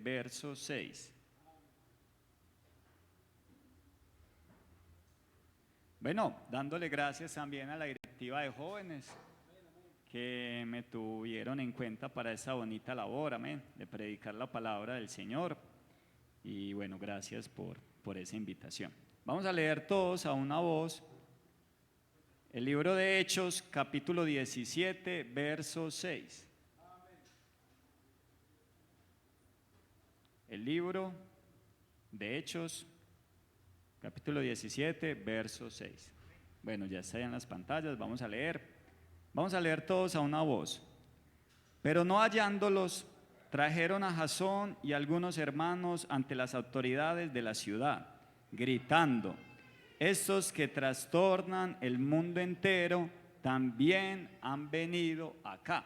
verso 6. Bueno, dándole gracias también a la directiva de jóvenes que me tuvieron en cuenta para esa bonita labor, amén, de predicar la palabra del Señor. Y bueno, gracias por esa invitación. Vamos a leer todos a una voz el libro de Hechos, capítulo 17, verso 6. El libro de Hechos, capítulo 17, verso 6. Bueno, ya está en las pantallas, vamos a leer. Vamos a leer todos a una voz. Pero no hallándolos, trajeron a Jasón y algunos hermanos ante las autoridades de la ciudad, gritando: estos que trastornan el mundo entero también han venido acá.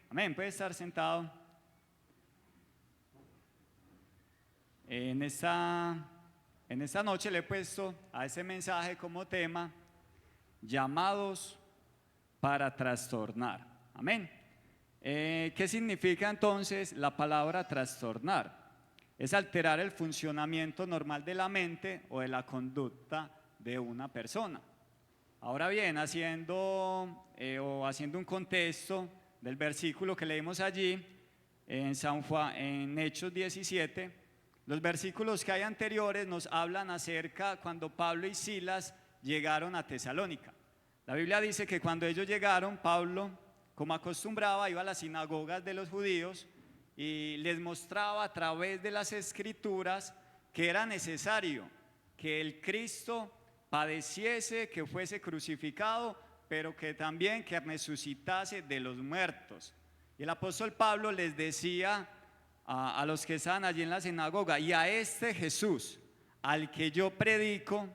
Amén, puede estar sentado. En esta noche le he puesto a ese mensaje como tema: llamados para trastornar. Amén. ¿Qué significa entonces la palabra trastornar? Es alterar el funcionamiento normal de la mente o de la conducta de una persona. Ahora bien, haciendo un contexto del versículo que leímos allí en Hechos 17, los versículos que hay anteriores nos hablan acerca cuando Pablo y Silas llegaron a Tesalónica. La Biblia dice que cuando ellos llegaron, Pablo, como acostumbraba, iba a las sinagogas de los judíos y les mostraba a través de las escrituras que era necesario que el Cristo padeciese, que fuese crucificado, pero que también que resucitase de los muertos. Y el apóstol Pablo les decía a los que estaban allí en la sinagoga: y a este Jesús al que yo predico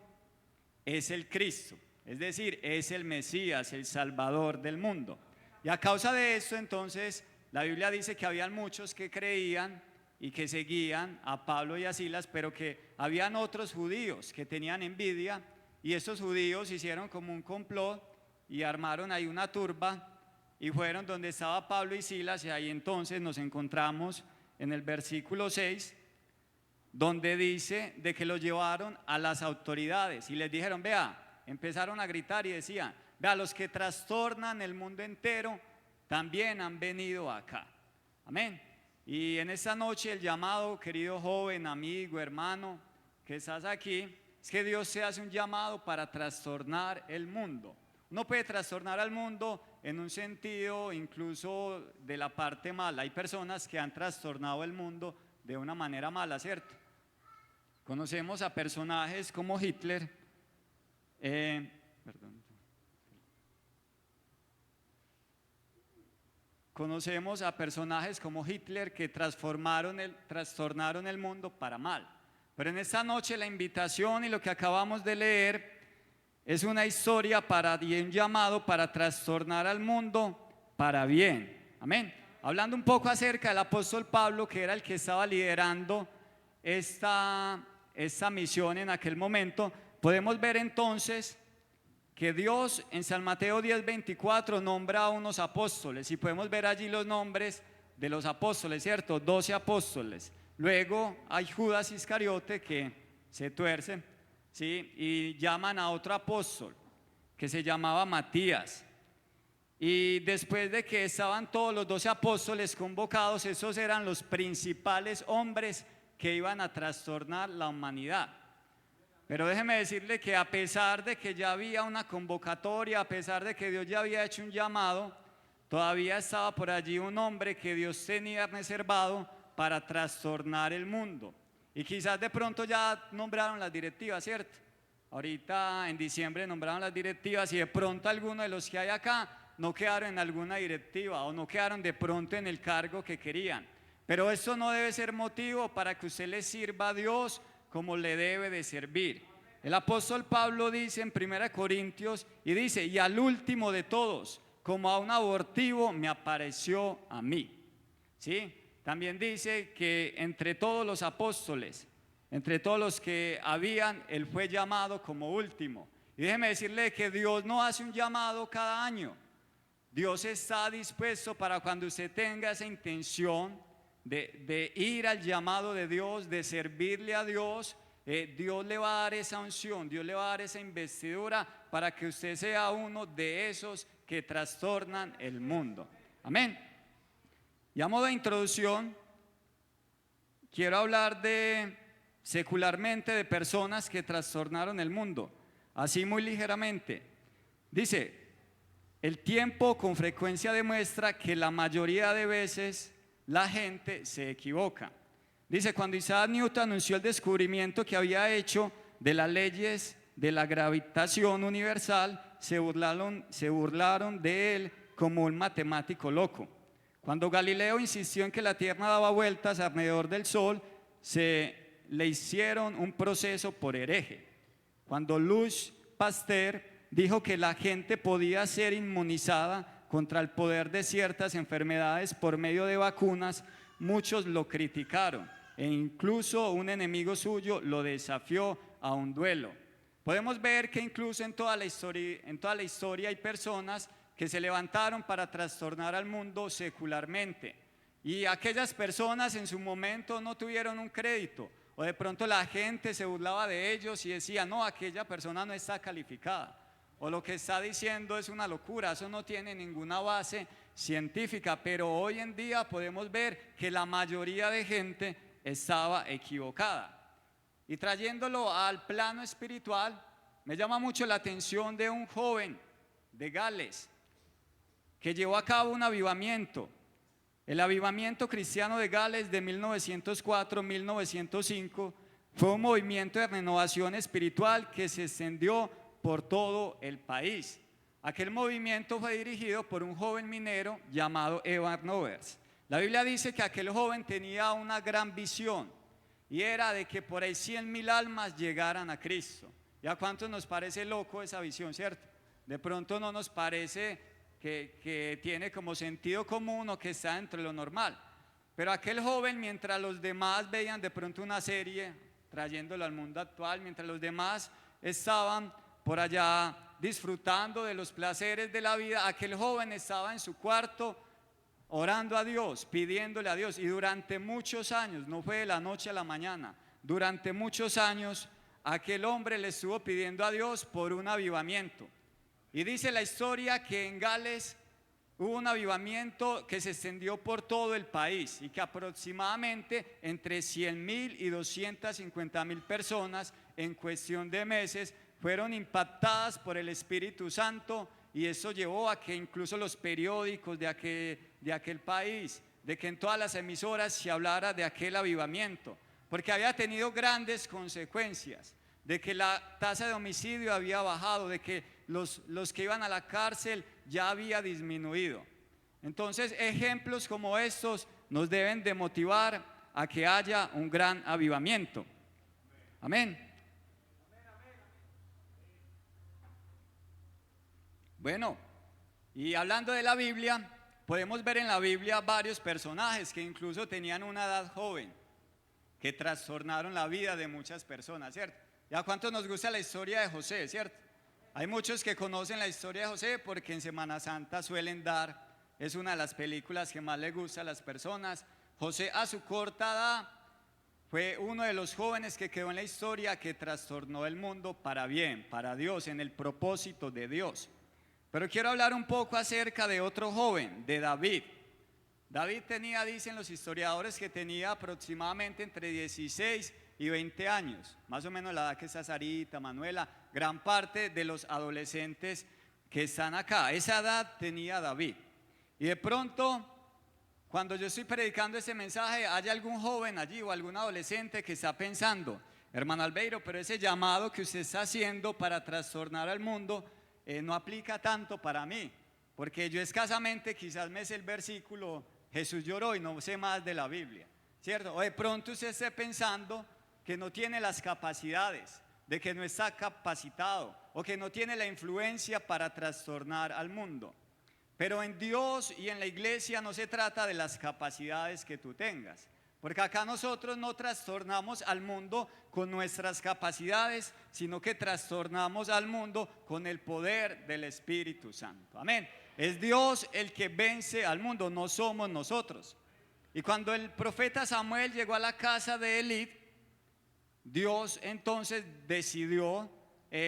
es el Cristo, es decir, es el Mesías, el Salvador del mundo. Y a causa de esto, entonces, la Biblia dice que habían muchos que creían y que seguían a Pablo y a Silas, pero que habían otros judíos que tenían envidia, y estos judíos hicieron como un complot y armaron ahí una turba y fueron donde estaba Pablo y Silas, y ahí entonces nos encontramos en el versículo 6, donde dice de que los llevaron a las autoridades y les dijeron: vea, empezaron a gritar y decían: vea, los que trastornan el mundo entero también han venido acá. Amén. Y en esta noche el llamado, querido joven, amigo, hermano, que estás aquí, es que Dios se hace un llamado para trastornar el mundo. Uno puede trastornar al mundo en un sentido incluso de la parte mala. Hay personas que han trastornado el mundo de una manera mala, ¿cierto? Conocemos a personajes como Hitler, Conocemos a personajes como Hitler que trastornaron el mundo para mal. Pero en esta noche la invitación y lo que acabamos de leer es una historia y un llamado para trastornar al mundo para bien. Amén. Hablando un poco acerca del apóstol Pablo, que era el que estaba liderando esta misión en aquel momento, podemos ver entonces que Dios en San Mateo 10:24 nombra a unos apóstoles, y podemos ver allí los nombres de los apóstoles, ¿cierto? 12 apóstoles. Luego hay Judas Iscariote que se tuerce, ¿sí? Y llaman a otro apóstol que se llamaba Matías. Y después de que estaban todos los 12 apóstoles convocados, esos eran los principales hombres que iban a trastornar la humanidad. Pero déjeme decirle que a pesar de que ya había una convocatoria, a pesar de que Dios ya había hecho un llamado, todavía estaba por allí un hombre que Dios tenía reservado para trastornar el mundo. Y quizás de pronto ya nombraron las directivas, ¿cierto? Ahorita en diciembre nombraron las directivas y de pronto algunos de los que hay acá no quedaron en alguna directiva o no quedaron de pronto en el cargo que querían. Pero eso no debe ser motivo para que usted le sirva a Dios como le debe de servir. El apóstol Pablo dice en 1 Corintios y dice: y al último de todos, como a un abortivo, me apareció a mí. ¿Sí? También dice que entre todos los apóstoles, entre todos los que habían, él fue llamado como último. Y déjeme decirle que Dios no hace un llamado cada año. Dios está dispuesto para cuando usted tenga esa intención de ir al llamado de Dios, de servirle a Dios, Dios le va a dar esa unción, Dios le va a dar esa investidura para que usted sea uno de esos que trastornan el mundo. Amén. Y a modo de introducción, quiero hablar secularmente de personas que trastornaron el mundo, así muy ligeramente. Dice, el tiempo con frecuencia demuestra que la mayoría de veces la gente se equivoca. Dice, cuando Isaac Newton anunció el descubrimiento que había hecho de las leyes de la gravitación universal, se burlaron de él como un matemático loco. Cuando Galileo insistió en que la Tierra daba vueltas alrededor del Sol, le hicieron un proceso por hereje. Cuando Louis Pasteur dijo que la gente podía ser inmunizada contra el poder de ciertas enfermedades por medio de vacunas, muchos lo criticaron e incluso un enemigo suyo lo desafió a un duelo. Podemos ver que incluso en toda la historia hay personas que se levantaron para trastornar al mundo secularmente, y aquellas personas en su momento no tuvieron un crédito, o de pronto la gente se burlaba de ellos y decía, no, aquella persona no está calificada, o lo que está diciendo es una locura, eso no tiene ninguna base científica. Pero hoy en día podemos ver que la mayoría de gente estaba equivocada. Y trayéndolo al plano espiritual, me llama mucho la atención de un joven de Gales que llevó a cabo un avivamiento. El avivamiento cristiano de Gales de 1904-1905 fue un movimiento de renovación espiritual que se extendió por todo el país. Aquel movimiento fue dirigido por un joven minero llamado Evan Roberts. La Biblia dice que aquel joven tenía una gran visión, y era de que por ahí 100,000 almas llegaran a Cristo. ¿Y a cuántos nos parece loco esa visión, cierto? De pronto no nos parece que tiene como sentido común o que está dentro de lo normal. Pero aquel joven, mientras los demás veían de pronto una serie, trayéndolo al mundo actual, mientras los demás estaban por allá disfrutando de los placeres de la vida, aquel joven estaba en su cuarto orando a Dios, pidiéndole a Dios. Y durante muchos años, no fue de la noche a la mañana, durante muchos años aquel hombre le estuvo pidiendo a Dios por un avivamiento. Y dice la historia que en Gales hubo un avivamiento que se extendió por todo el país, y que aproximadamente entre 100,000 y 250,000 personas en cuestión de meses fueron impactadas por el Espíritu Santo. Y eso llevó a que incluso los periódicos de aquel país, de que en todas las emisoras se hablara de aquel avivamiento, porque había tenido grandes consecuencias, de que la tasa de homicidio había bajado, de que los que iban a la cárcel ya había disminuido. Entonces, ejemplos como estos nos deben de motivar a que haya un gran avivamiento. Amén. Bueno, y hablando de la Biblia, podemos ver en la Biblia varios personajes que incluso tenían una edad joven, que trastornaron la vida de muchas personas, ¿cierto? ¿Y a cuántos nos gusta la historia de José, cierto? Hay muchos que conocen la historia de José porque en Semana Santa suelen dar, es una de las películas que más le gusta a las personas. José, a su corta edad, fue uno de los jóvenes que quedó en la historia, que trastornó el mundo para bien, para Dios, en el propósito de Dios. Pero quiero hablar un poco acerca de otro joven, de David. David tenía, dicen los historiadores, que tenía aproximadamente entre 16 y 20 años, más o menos la edad que está Sarita, Manuela, gran parte de los adolescentes que están acá. Esa edad tenía David. Y de pronto, cuando yo estoy predicando este mensaje, hay algún joven allí o algún adolescente que está pensando, hermano Albeiro, pero ese llamado que usted está haciendo para trastornar al mundo no aplica tanto para mí, porque yo escasamente quizás me sé el versículo, Jesús lloró, y no sé más de la Biblia, ¿cierto? O de pronto usted esté pensando que no tiene las capacidades, de que no está capacitado, o que no tiene la influencia para trastornar al mundo. Pero en Dios y en la iglesia no se trata de las capacidades que tú tengas, porque acá nosotros no trastornamos al mundo con nuestras capacidades, sino que trastornamos al mundo con el poder del Espíritu Santo. Amén. Es Dios el que vence al mundo, no somos nosotros. Y cuando el profeta Samuel llegó a la casa de Elí, Dios entonces decidió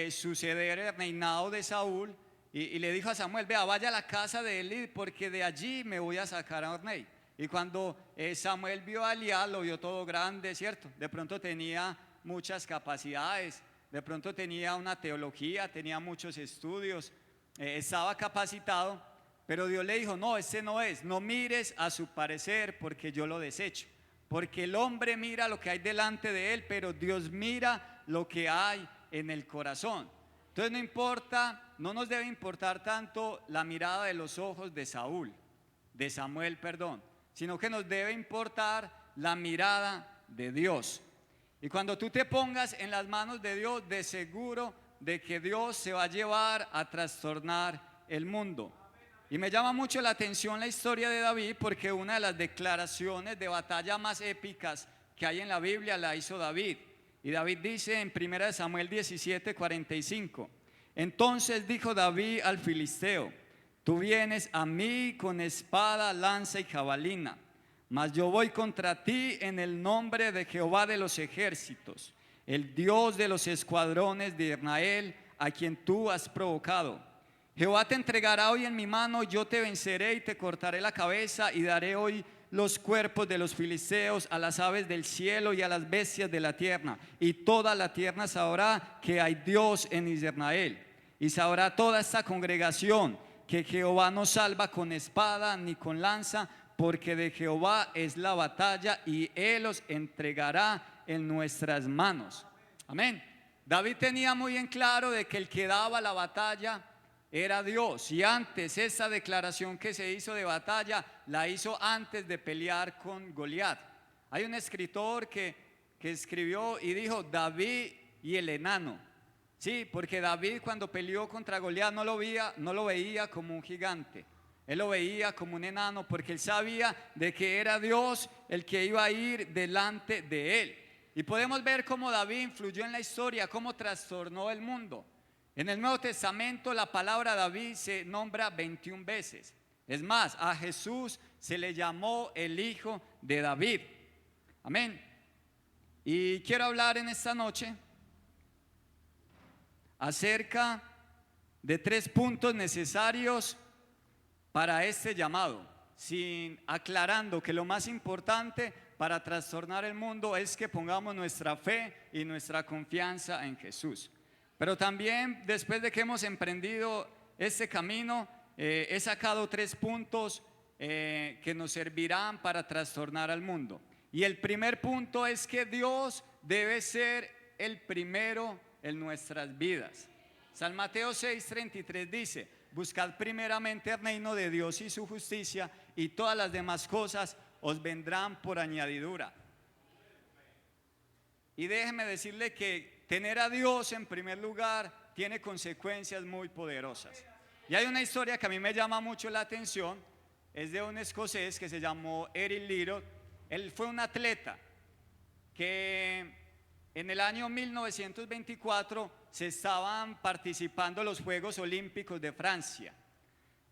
suceder el reinado de Saúl y le dijo a Samuel, vea, vaya a la casa de Elí porque de allí me voy a sacar a un rey. Y cuando Samuel vio a Elías, lo vio todo grande, ¿cierto? De pronto tenía muchas capacidades, de pronto tenía una teología, tenía muchos estudios, estaba capacitado, pero Dios le dijo, no, este no es, no mires a su parecer porque yo lo desecho. Porque el hombre mira lo que hay delante de él, pero Dios mira lo que hay en el corazón. Entonces no importa, no nos debe importar tanto la mirada de los ojos de Samuel, perdón, sino que nos debe importar la mirada de Dios. Y cuando tú te pongas en las manos de Dios, de seguro de que Dios se va a llevar a trastornar el mundo. Y me llama mucho la atención la historia de David porque una de las declaraciones de batalla más épicas que hay en la Biblia la hizo David. Y David dice en 1 Samuel 17:45, entonces dijo David al filisteo, tú vienes a mí con espada, lanza y jabalina, mas yo voy contra ti en el nombre de Jehová de los ejércitos, el Dios de los escuadrones de Israel, a quien tú has provocado. Jehová te entregará hoy en mi mano, yo te venceré y te cortaré la cabeza y daré hoy los cuerpos de los filisteos a las aves del cielo y a las bestias de la tierra. Y toda la tierra sabrá que hay Dios en Israel. Y sabrá toda esta congregación que Jehová no salva con espada ni con lanza, porque de Jehová es la batalla y Él los entregará en nuestras manos. Amén. David tenía muy en claro de que el que daba la batalla era Dios, y antes esa declaración que se hizo de batalla la hizo antes de pelear con Goliat. Hay un escritor que escribió y dijo David y el enano. Sí, porque David cuando peleó contra Goliat no lo veía como un gigante, él lo veía como un enano porque él sabía de que era Dios el que iba a ir delante de él. Y podemos ver cómo David influyó en la historia, cómo trastornó el mundo. En el Nuevo Testamento la palabra David se nombra 21 veces. Es más, a Jesús se le llamó el hijo de David. Amén. Y quiero hablar en esta noche acerca de 3 puntos necesarios para este llamado, aclarando que lo más importante para trastornar el mundo es que pongamos nuestra fe y nuestra confianza en Jesús. Pero también después de que hemos emprendido este camino, he sacado 3 puntos que nos servirán para trastornar al mundo. Y el primer punto es que Dios debe ser el primero en nuestras vidas. San Mateo 6:33 dice, buscad primeramente el reino de Dios y su justicia, y todas las demás cosas os vendrán por añadidura. Y déjeme decirle que tener a Dios en primer lugar tiene consecuencias muy poderosas. Y hay una historia que a mí me llama mucho la atención, es de un escocés que se llamó Eric Liddell. Él fue un atleta que en el año 1924 se estaban participando los Juegos Olímpicos de Francia.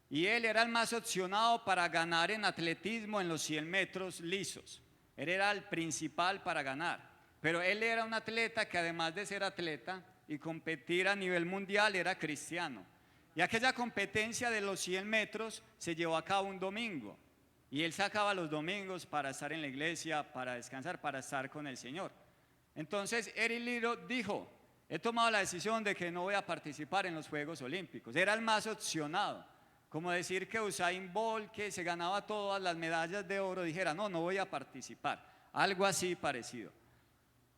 Y él era el más opcionado para ganar en atletismo en los 100 metros lisos. Él era el principal para ganar. Pero él era un atleta que además de ser atleta y competir a nivel mundial era cristiano. Y aquella competencia de los 100 metros se llevó a cabo un domingo. Y él sacaba los domingos para estar en la iglesia, para descansar, para estar con el Señor. Entonces Eric Liddell dijo, he tomado la decisión de que no voy a participar en los Juegos Olímpicos. Era el más opcionado. Como decir que Usain Bolt, que se ganaba todas las medallas de oro, dijera, no voy a participar. Algo así parecido.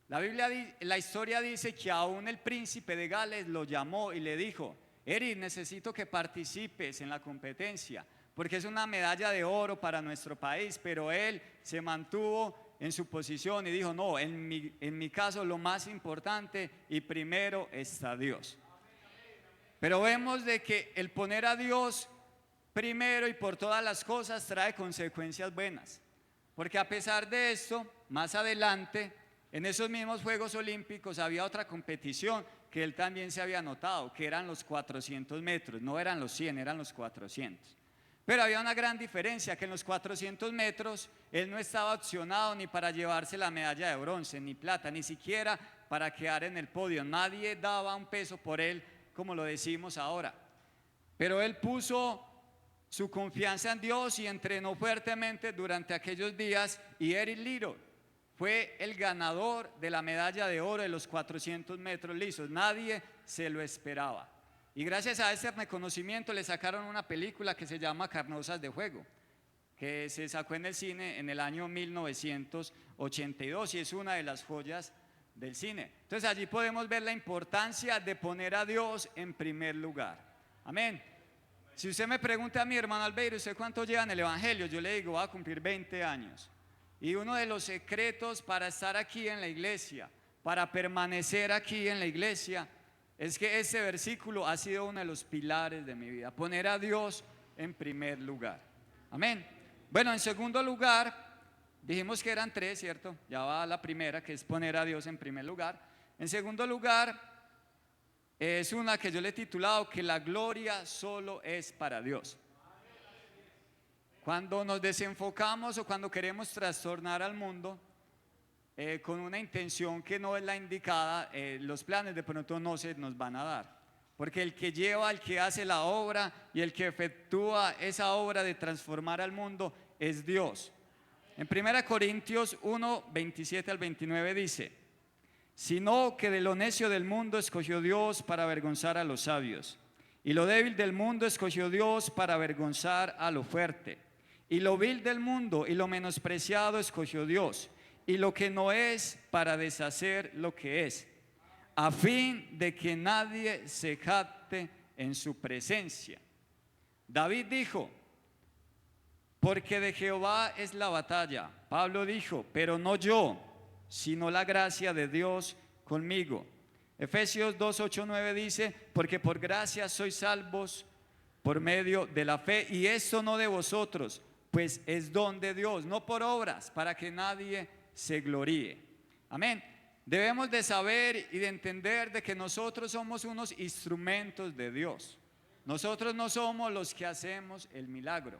La historia dice que aún el príncipe de Gales lo llamó y le dijo, Eric, necesito que participes en la competencia, porque es una medalla de oro para nuestro país, pero él se mantuvo en su posición y dijo, no, en mi caso lo más importante y primero está Dios. Pero vemos de que el poner a Dios primero y por todas las cosas trae consecuencias buenas, porque a pesar de esto, más adelante, en esos mismos Juegos Olímpicos había otra competición que él también se había anotado, que eran los 400 metros, no eran los 100, eran los 400. Pero había una gran diferencia, que en los 400 metros él no estaba opcionado ni para llevarse la medalla de bronce, ni plata, ni siquiera para quedar en el podio. Nadie daba un peso por él, como lo decimos ahora. Pero él puso su confianza en Dios y entrenó fuertemente durante aquellos días, y Eric Liddell fue el ganador de la medalla de oro de los 400 metros lisos. Nadie se lo esperaba. Y gracias a ese reconocimiento le sacaron una película que se llama Carrozas de Fuego, que se sacó en el cine en el año 1982 y es una de las joyas del cine. Entonces allí podemos ver la importancia de poner a Dios en primer lugar. Amén. Si usted me pregunta a mi hermano Albeiro, ¿usted cuánto lleva en el Evangelio? Yo le digo, va a cumplir 20 años. Y uno de los secretos para estar aquí en la iglesia, para permanecer aquí en la iglesia, es que este versículo ha sido uno de los pilares de mi vida, poner a Dios en primer lugar. Amén. Bueno, en segundo lugar, dijimos que eran tres, ¿cierto? Ya va la primera, que es poner a Dios en primer lugar. En segundo lugar, es una que yo le he titulado que la gloria solo es para Dios. Cuando nos desenfocamos o cuando queremos trastornar al mundo con una intención que no es la indicada, los planes de pronto no se nos van a dar. Porque el que lleva, el que hace la obra y el que efectúa esa obra de transformar al mundo es Dios. En 1 Corintios 1, 27 al 29 dice: sino que de lo necio del mundo escogió Dios para avergonzar a los sabios, y lo débil del mundo escogió Dios para avergonzar a lo fuerte, y lo vil del mundo y lo menospreciado escogió Dios, y lo que no es, para deshacer lo que es, a fin de que nadie se jacte en su presencia. David dijo: porque de Jehová es la batalla. Pablo dijo: pero no yo, sino la gracia de Dios conmigo. Efesios 2, 8, 9 dice: porque por gracia sois salvos por medio de la fe, y esto no de vosotros, pues es don de Dios, no por obras, para que nadie se gloríe. Amén. Debemos de saber y de entender de que nosotros somos unos instrumentos de Dios. Nosotros no somos los que hacemos el milagro.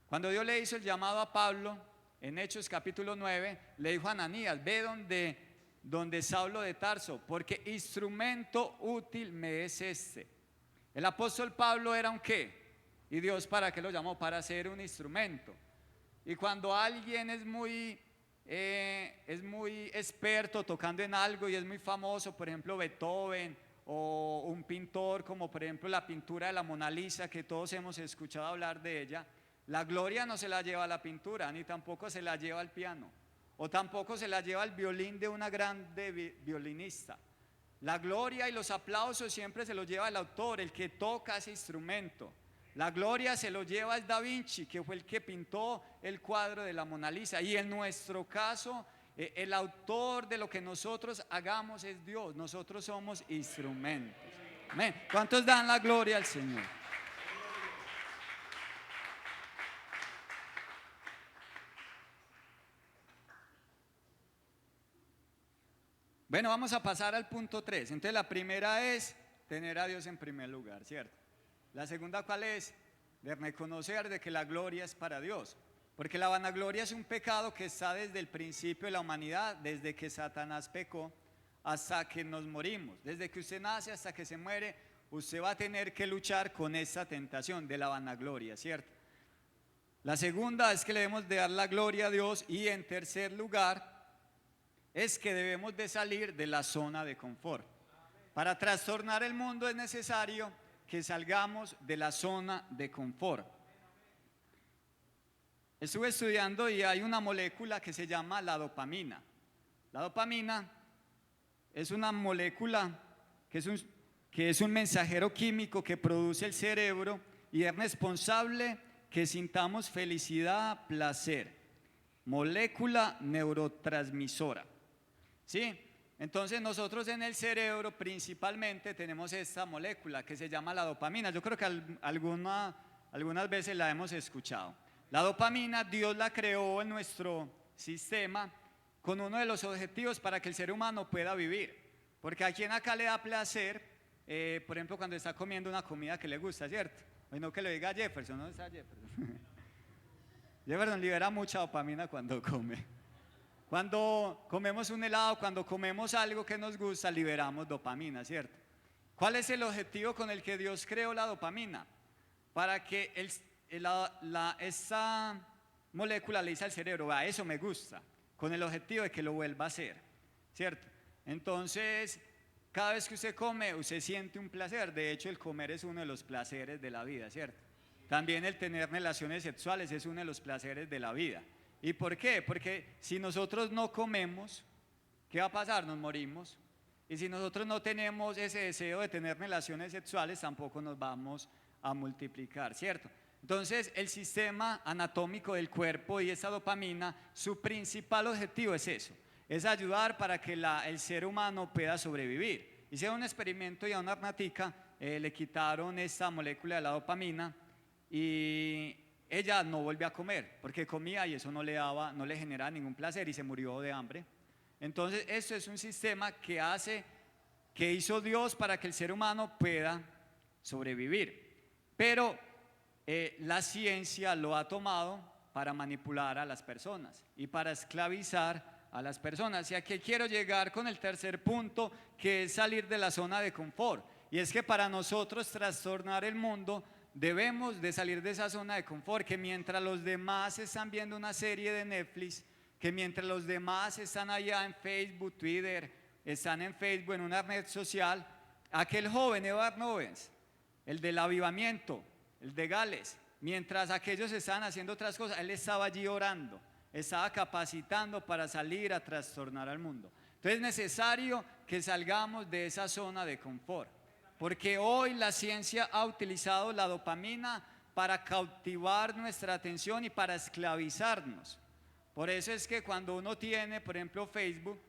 Cuando Dios le hizo el llamado a Pablo en Hechos capítulo 9, le dijo a Ananías: ve donde Saulo de Tarso, porque instrumento útil me es este. El apóstol Pablo era un ¿qué? ¿Y Dios para qué lo llamó? Para ser un instrumento. Y cuando alguien es muy experto tocando en algo y es muy famoso, por ejemplo Beethoven, o un pintor como por ejemplo la pintura de la Mona Lisa, que todos hemos escuchado hablar de ella, la gloria no se la lleva la pintura, ni tampoco se la lleva el piano, o tampoco se la lleva el violín de una grande violinista. La gloria y los aplausos siempre se los lleva el autor, el que toca ese instrumento. La gloria se lo lleva el Da Vinci, que fue el que pintó el cuadro de la Mona Lisa. Y en nuestro caso, el autor de lo que nosotros hagamos es Dios. Nosotros somos instrumentos. Amén. ¿Cuántos dan la gloria al Señor? Bueno, vamos a pasar al punto 3. Entonces la primera es tener a Dios en primer lugar, ¿cierto? La segunda, ¿cuál es? De reconocer de que la gloria es para Dios. Porque la vanagloria es un pecado que está desde el principio de la humanidad, desde que Satanás pecó hasta que nos morimos. Desde que usted nace hasta que se muere, usted va a tener que luchar con esa tentación de la vanagloria, ¿cierto? La segunda es que le debemos de dar la gloria a Dios. Y en tercer lugar, es que debemos de salir de la zona de confort. Para trastornar el mundo es necesario que salgamos de la zona de confort. Estuve estudiando y hay una molécula que se llama la dopamina. La dopamina es una molécula que es un mensajero químico que produce el cerebro y es responsable que sintamos felicidad, placer. Molécula neurotransmisora. ¿Sí? Entonces nosotros en el cerebro principalmente tenemos esta molécula que se llama la dopamina. Yo creo que algunas veces la hemos escuchado. La dopamina Dios la creó en nuestro sistema con uno de los objetivos para que el ser humano pueda vivir. Porque a quien acá le da placer, por ejemplo cuando está comiendo una comida que le gusta, ¿cierto? Bueno, que lo diga Jefferson, ¿dónde está Jefferson? Jefferson libera mucha dopamina cuando come. Cuando comemos un helado, cuando comemos algo que nos gusta, liberamos dopamina, ¿cierto? ¿Cuál es el objetivo con el que Dios creó la dopamina? Para que esa molécula le dice al cerebro, eso me gusta, con el objetivo de que lo vuelva a hacer, ¿cierto? Entonces, cada vez que usted come, usted siente un placer. De hecho, el comer es uno de los placeres de la vida, ¿cierto? También el tener relaciones sexuales es uno de los placeres de la vida. ¿Y por qué? Porque si nosotros no comemos, ¿qué va a pasar? Nos morimos. Y si nosotros no tenemos ese deseo de tener relaciones sexuales, tampoco nos vamos a multiplicar, ¿cierto? Entonces, el sistema anatómico del cuerpo y esa dopamina, su principal objetivo es eso, es ayudar para que el ser humano pueda sobrevivir. Hicieron un experimento y a una ratica le quitaron esta molécula de la dopamina y ella no volvió a comer porque comía y eso no le generaba ningún placer y se murió de hambre. Entonces, esto es un sistema que hizo Dios para que el ser humano pueda sobrevivir. Pero la ciencia lo ha tomado para manipular a las personas y para esclavizar a las personas. Y aquí quiero llegar con el tercer punto, que es salir de la zona de confort. Y es que para nosotros trastornar el mundo debemos de salir de esa zona de confort, que mientras los demás están viendo una serie de Netflix, que mientras los demás están allá en Facebook, Twitter, están en Facebook, en una red social, aquel joven Edward Nowens, el del avivamiento, el de Gales, mientras aquellos estaban haciendo otras cosas, él estaba allí orando, estaba capacitando para salir a trastornar al mundo. Entonces es necesario que salgamos de esa zona de confort, porque hoy la ciencia ha utilizado la dopamina para cautivar nuestra atención y para esclavizarnos. Por eso es que cuando uno tiene, por ejemplo, Facebook,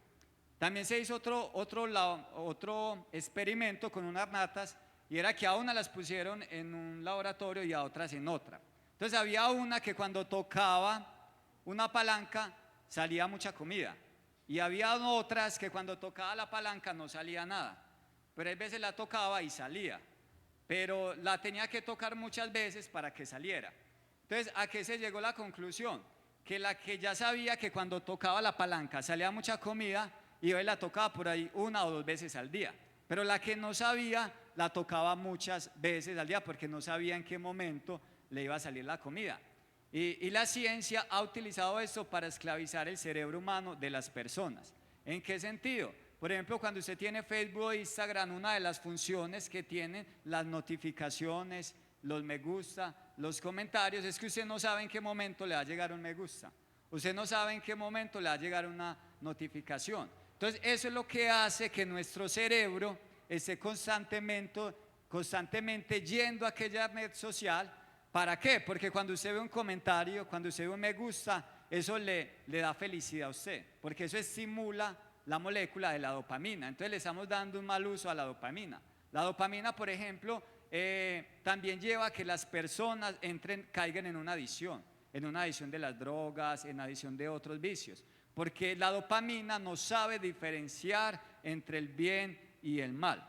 también se hizo otro experimento con unas ratas, y era que a unas las pusieron en un laboratorio y a otras en otra. Entonces había una que cuando tocaba una palanca salía mucha comida, y había otras que cuando tocaba la palanca no salía nada, pero a veces la tocaba y salía, pero la tenía que tocar muchas veces para que saliera. Entonces, ¿a qué se llegó la conclusión? Que la que ya sabía que cuando tocaba la palanca salía mucha comida, y hoy la tocaba por ahí 1 o 2 veces al día, pero la que no sabía la tocaba muchas veces al día porque no sabía en qué momento le iba a salir la comida. Y la ciencia ha utilizado esto para esclavizar el cerebro humano de las personas. ¿En qué sentido? Por ejemplo, cuando usted tiene Facebook o Instagram, una de las funciones que tienen las notificaciones, los me gusta, los comentarios, es que usted no sabe en qué momento le va a llegar un me gusta. Usted no sabe en qué momento le va a llegar una notificación. Entonces, eso es lo que hace que nuestro cerebro esté constantemente yendo a aquella red social. ¿Para qué? Porque cuando usted ve un comentario, cuando usted ve un me gusta, eso le da felicidad a usted, porque eso estimula la molécula de la dopamina. Entonces le estamos dando un mal uso a la dopamina. La dopamina, por ejemplo, también lleva a que las personas caigan en una adicción de las drogas, en adicción de otros vicios, porque la dopamina no sabe diferenciar entre el bien y el mal.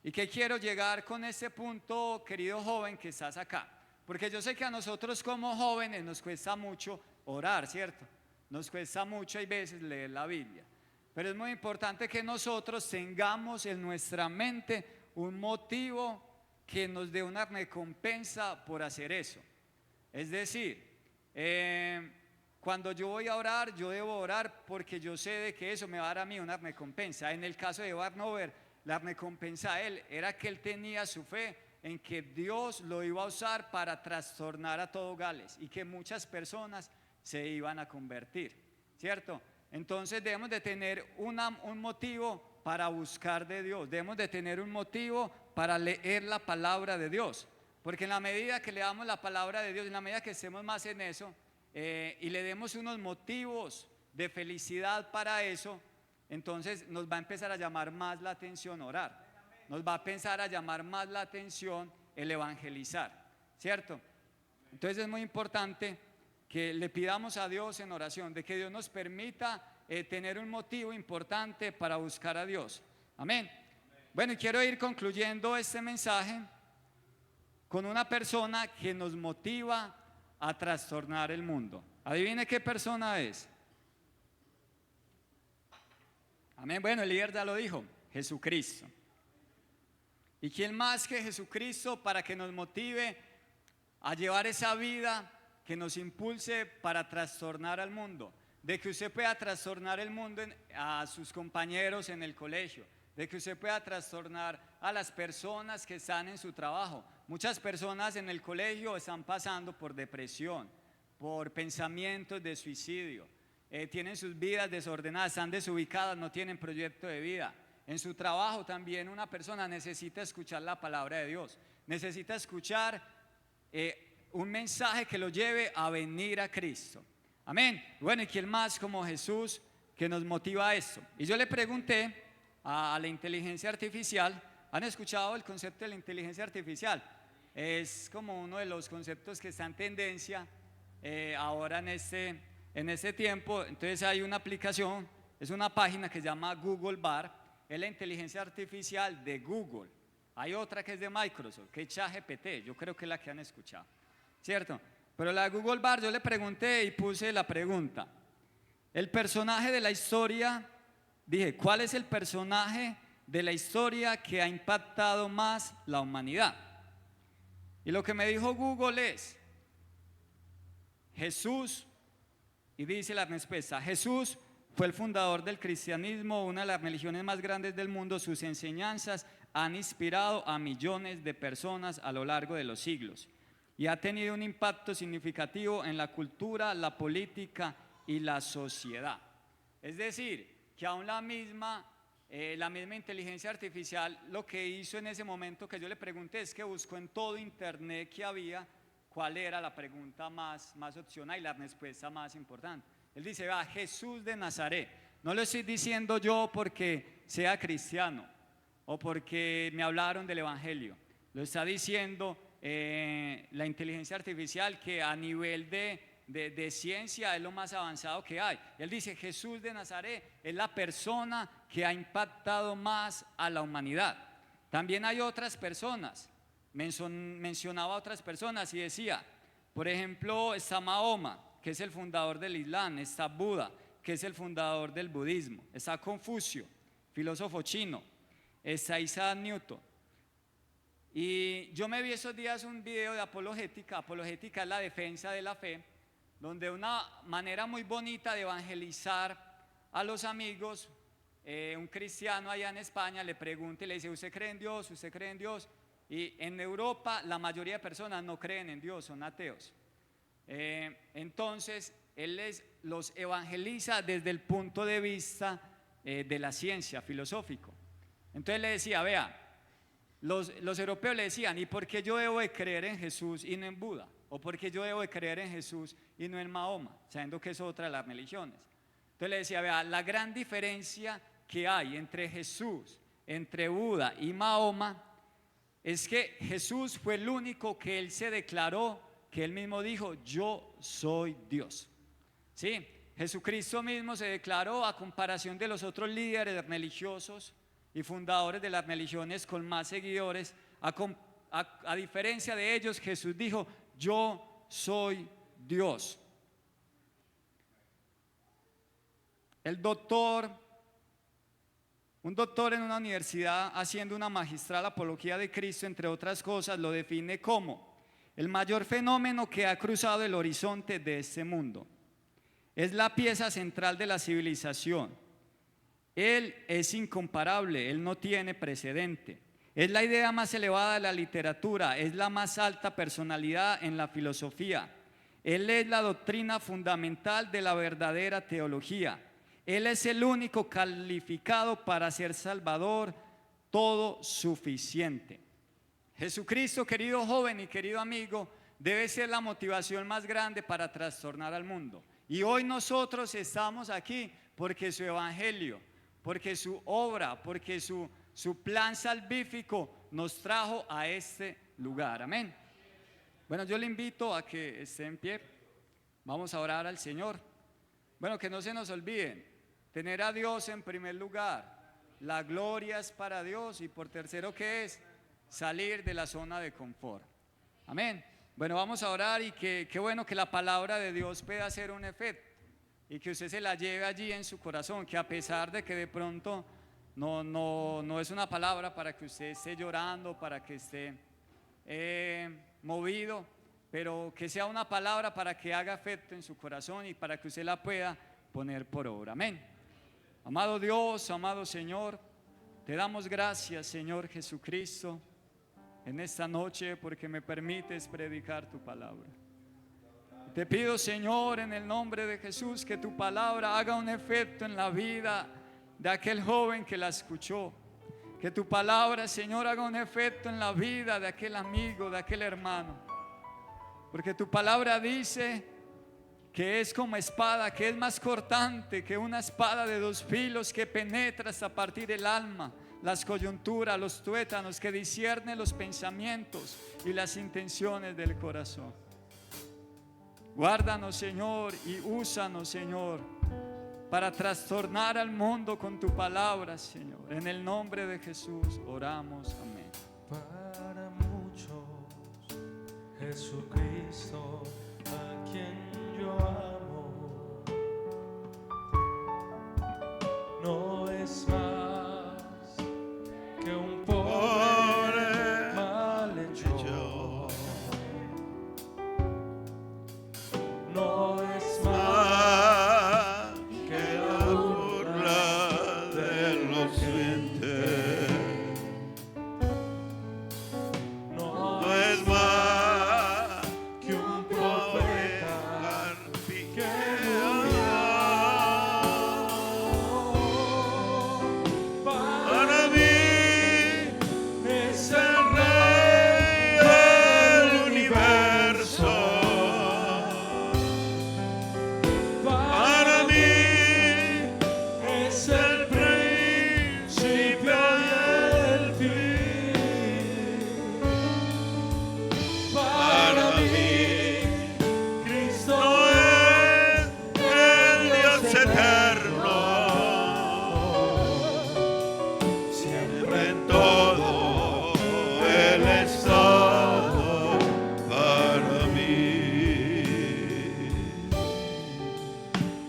¿Y qué quiero llegar con este punto, querido joven que estás acá? Porque yo sé que a nosotros como jóvenes nos cuesta mucho orar, ¿cierto? Nos cuesta mucho hay veces leer la Biblia, pero es muy importante que nosotros tengamos en nuestra mente un motivo que nos dé una recompensa por hacer eso. Es decir, cuando yo voy a orar, yo debo orar porque yo sé de que eso me va a dar a mí una recompensa. En el caso de Barnover, la recompensa a él era que él tenía su fe en que Dios lo iba a usar para trastornar a todo Gales y que muchas personas se iban a convertir, ¿cierto? Entonces debemos de tener un motivo para buscar de Dios, debemos de tener un motivo para leer la palabra de Dios, porque en la medida que leamos la palabra de Dios, en la medida que estemos más en eso y le demos unos motivos de felicidad para eso, entonces nos va a empezar a llamar más la atención orar. Nos va a pensar a llamar más la atención el evangelizar, ¿cierto? Entonces es muy importante que le pidamos a Dios en oración, de que Dios nos permita tener un motivo importante para buscar a Dios. Amén. Bueno, y quiero ir concluyendo este mensaje con una persona que nos motiva a trastornar el mundo. Adivine qué persona es. Amén. Bueno, el líder ya lo dijo, Jesucristo. ¿Y quién más que Jesucristo para que nos motive a llevar esa vida que nos impulse para trastornar al mundo? De que usted pueda trastornar el mundo a sus compañeros en el colegio, de que usted pueda trastornar a las personas que están en su trabajo. Muchas personas en el colegio están pasando por depresión, por pensamientos de suicidio, tienen sus vidas desordenadas, están desubicadas, no tienen proyecto de vida. En su trabajo también una persona necesita escuchar la palabra de Dios, necesita escuchar un mensaje que lo lleve a venir a Cristo. Amén. Bueno, ¿y quién más como Jesús que nos motiva a esto? Y yo le pregunté a la inteligencia artificial. ¿Han escuchado el concepto de la inteligencia artificial? Es como uno de los conceptos que está en tendencia ahora en este tiempo. Entonces hay una aplicación, es una página que se llama Google Bar, es la inteligencia artificial de Google. Hay otra que es de Microsoft, que es ChatGPT, yo creo que es la que han escuchado, ¿cierto? Pero la de Google Bar yo le pregunté y puse la pregunta: el personaje de la historia, dije, ¿cuál es el personaje de la historia que ha impactado más la humanidad? Y lo que me dijo Google es Jesús, y dice la respuesta: Jesús fue el fundador del cristianismo, una de las religiones más grandes del mundo. Sus enseñanzas han inspirado a millones de personas a lo largo de los siglos y ha tenido un impacto significativo en la cultura, la política y la sociedad. Es decir, que aún la misma inteligencia artificial lo que hizo en ese momento que yo le pregunté es que buscó en todo internet que había cuál era la pregunta más opcional y la respuesta más importante. Él dice, va, Jesús de Nazaret. No lo estoy diciendo yo porque sea cristiano o porque me hablaron del evangelio. Lo está diciendo la inteligencia artificial, que a nivel de ciencia es lo más avanzado que hay. Él dice, Jesús de Nazaret es la persona que ha impactado más a la humanidad. También hay otras personas, mencionaba a otras personas y decía, por ejemplo, está Mahoma, que es el fundador del Islam, está Buda, que es el fundador del budismo, está Confucio, filósofo chino, está Isaac Newton. Y yo me vi esos días un video de apologética. Apologética es la defensa de la fe, donde una manera muy bonita de evangelizar a los amigos, un cristiano allá en España le pregunta y le dice, ¿usted cree en Dios? ¿Usted cree en Dios? Y en Europa la mayoría de personas no creen en Dios, son ateos. Entonces él los evangeliza desde el punto de vista de la ciencia, filosófico. Entonces le decía, vea, los europeos le decían, ¿y por qué yo debo de creer en Jesús y no en Buda? ¿O por qué yo debo de creer en Jesús y no en Mahoma? Sabiendo que es otra de las religiones. Entonces le decía, vea, la gran diferencia que hay entre Jesús, entre Buda y Mahoma, es que Jesús fue el único que él se declaró, que él mismo dijo, yo soy Dios. ¿Sí? Jesucristo mismo se declaró, a comparación de los otros líderes religiosos y fundadores de las religiones con más seguidores, a diferencia de ellos, Jesús dijo, yo soy Dios. Un doctor en una universidad haciendo una magistral apología de Cristo, entre otras cosas, lo define como el mayor fenómeno que ha cruzado el horizonte de este mundo. Es la pieza central de la civilización. Él es incomparable, él no tiene precedente. Es la idea más elevada de la literatura, es la más alta personalidad en la filosofía. Él es la doctrina fundamental de la verdadera teología. Él es el único calificado para ser Salvador, todo suficiente. Jesucristo, querido joven y querido amigo, debe ser la motivación más grande para trastornar al mundo. Y hoy nosotros estamos aquí porque su evangelio, porque su obra, porque su plan salvífico nos trajo a este lugar. Amén. Bueno, yo le invito a que esté en pie. Vamos a orar al Señor. Bueno, que no se nos olviden, tener a Dios en primer lugar. La gloria es para Dios. Y por tercero, ¿qué es? Salir de la zona de confort. Amén. Bueno, vamos a orar y qué bueno que la palabra de Dios pueda hacer un efecto y que usted se la lleve allí en su corazón, que a pesar de que de pronto no es una palabra para que usted esté llorando, para que esté movido, pero que sea una palabra para que haga efecto en su corazón y para que usted la pueda poner por obra. Amén. Amado Dios, amado Señor, te damos gracias, Señor Jesucristo, en esta noche porque me permites predicar tu palabra. Te pido, Señor, en el nombre de Jesús, que tu palabra haga un efecto en la vida de aquel joven que la escuchó. Que tu palabra, Señor, haga un efecto en la vida de aquel amigo, de aquel hermano. Porque tu palabra dice que es como espada, que es más cortante que una espada de dos filos, que penetra hasta partir el alma, las coyunturas, los tuétanos, que discierne los pensamientos y las intenciones del corazón. Guárdanos, Señor, y úsanos, Señor, para trastornar al mundo con tu palabra, Señor. En el nombre de Jesús oramos, amén. Para muchos, Jesucristo, a quien yo amo, no es más que un pobre malhechor. No es más que la burla de los gentes. No es más que un profeta que murió. Para mí es el Rey del universo. Para mí es el principio y el fin. Para mí Cristo es el Dios eterno, siempre en todo Él es todo para mí.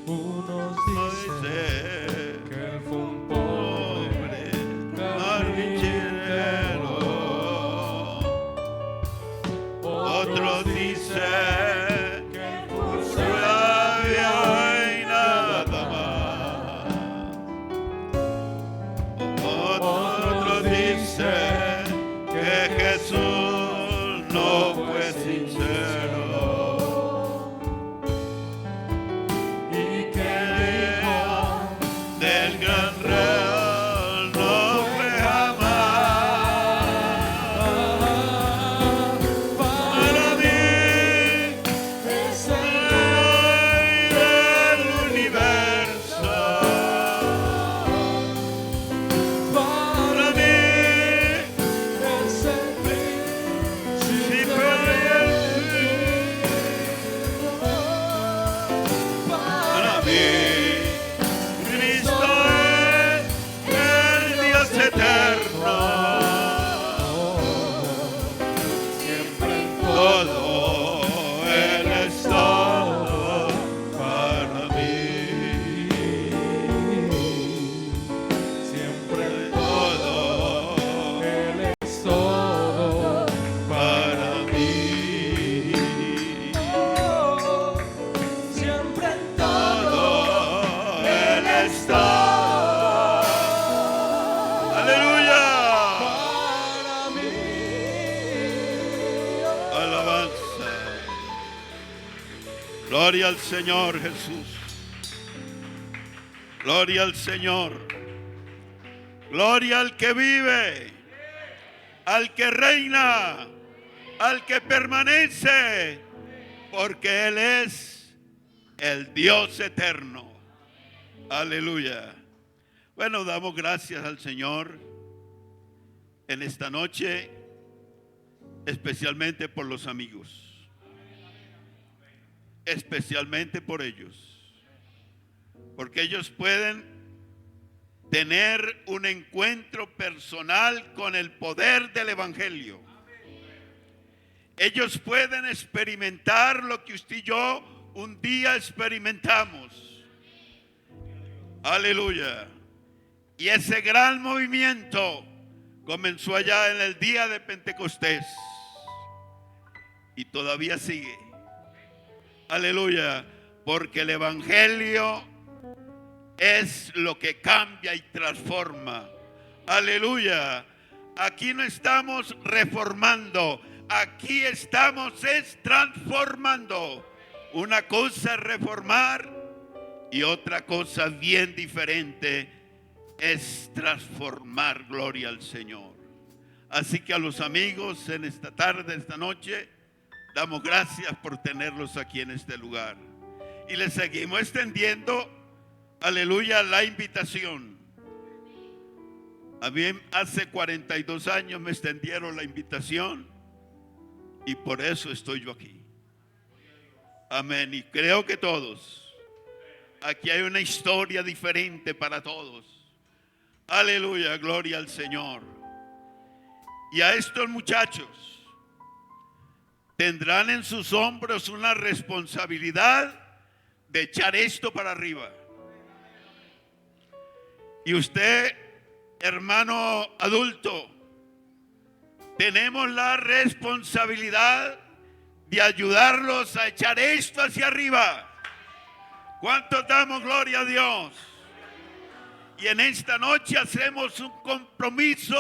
Unos dicen que él fue un pobre carpintero, otros dicen que fue sabio y nada más, otros dicen que Jesús no fue sincero y que del gran real no fue jamás. Para mí es el Rey del universo. Para mí es el principio y el fin. Para mí Cristo es el Dios eterno, siempre en todo Él es todo para mí, siempre en todo Él es todo para mí, siempre en todo Él es todo. Aleluya. Para mí. Alabanza. Gloria al Señor Jesús. Gloria al Señor. Gloria al que vive, al que reina, al que permanece, porque Él es el Dios eterno. Aleluya. Bueno, damos gracias al Señor en esta noche, especialmente por los amigos, especialmente por ellos, porque ellos pueden tener un encuentro personal con el poder del Evangelio. Ellos pueden experimentar lo que usted y yo un día experimentamos. Aleluya. Y ese gran movimiento comenzó allá en el día de Pentecostés. Y todavía sigue. Aleluya. Porque el evangelio es lo que cambia y transforma. Aleluya. Aquí no estamos reformando. Aquí estamos transformando. Una cosa es reformar y otra cosa bien diferente es transformar. Gloria al Señor. Así que a los amigos en esta tarde, esta noche, damos gracias por tenerlos aquí en este lugar. Y les seguimos extendiendo, aleluya, la invitación. A mí hace 42 años me extendieron la invitación y por eso estoy yo aquí. Amén. Y creo que todos, aquí hay una historia diferente para todos. Aleluya, gloria al Señor. Y a estos muchachos tendrán en sus hombros una responsabilidad de echar esto para arriba. Y usted, hermano adulto, tenemos la responsabilidad de ayudarlos a echar esto hacia arriba. ¿Cuántos damos gloria a Dios? Y en esta noche hacemos un compromiso,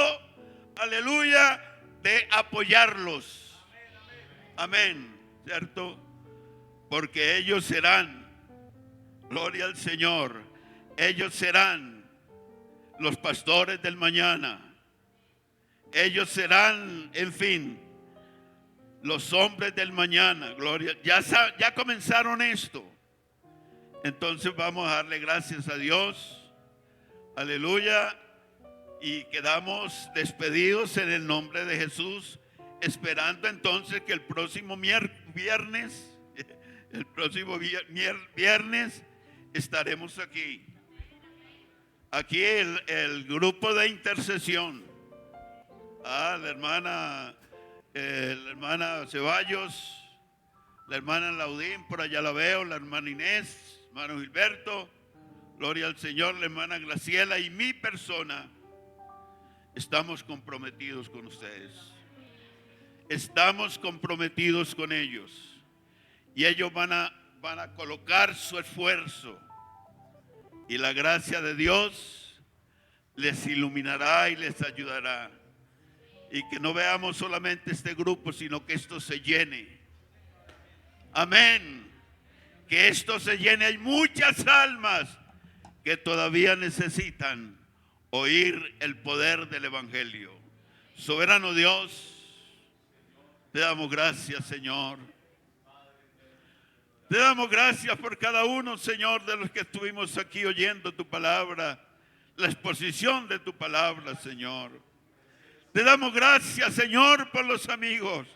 aleluya, de apoyarlos. Amén, ¿cierto? Porque ellos serán, gloria al Señor, ellos serán los pastores del mañana. Ellos serán, en fin, los hombres del mañana. Gloria, ya comenzaron esto. Entonces vamos a darle gracias a Dios. Aleluya. Y quedamos despedidos en el nombre de Jesús, esperando entonces que el próximo viernes estaremos aquí. Aquí el grupo de intercesión. La hermana Ceballos, la hermana Laudín, por allá la veo, la hermana Inés, hermano Gilberto, gloria al Señor, la hermana Graciela y mi persona. Estamos comprometidos con ustedes. Estamos comprometidos con ellos. Y ellos van a colocar su esfuerzo. Y la gracia de Dios les iluminará y les ayudará. Y que no veamos solamente este grupo, sino que esto se llene. Amén. Que esto se llene. Hay muchas almas que todavía necesitan oír el poder del evangelio. Soberano Dios, te damos gracias, Señor. Te damos gracias por cada uno, Señor, de los que estuvimos aquí oyendo tu palabra, la exposición de tu palabra, Señor. Te damos gracias, Señor, por los amigos.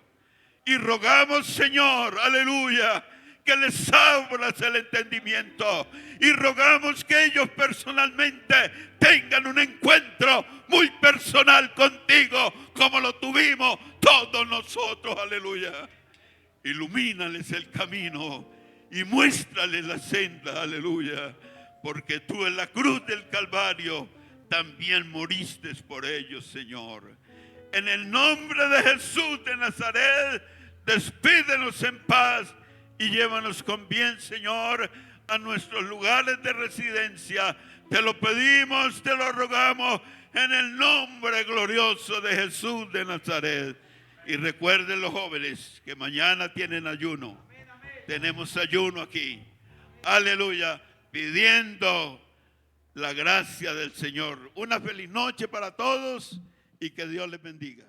Y rogamos, Señor, aleluya, que les abras el entendimiento. Y rogamos que ellos personalmente tengan un encuentro muy personal contigo, como lo tuvimos todos nosotros, aleluya. Ilumínales el camino y muéstrales la senda, aleluya. Porque tú en la cruz del Calvario también moriste por ellos, Señor. En el nombre de Jesús de Nazaret, despídenos en paz y llévanos con bien, Señor, a nuestros lugares de residencia. Te lo pedimos, te lo rogamos, en el nombre glorioso de Jesús de Nazaret. Y recuerden los jóvenes que mañana tienen ayuno. Tenemos ayuno aquí. Aleluya. Pidiendo la gracia del Señor. Una feliz noche para todos y que Dios les bendiga.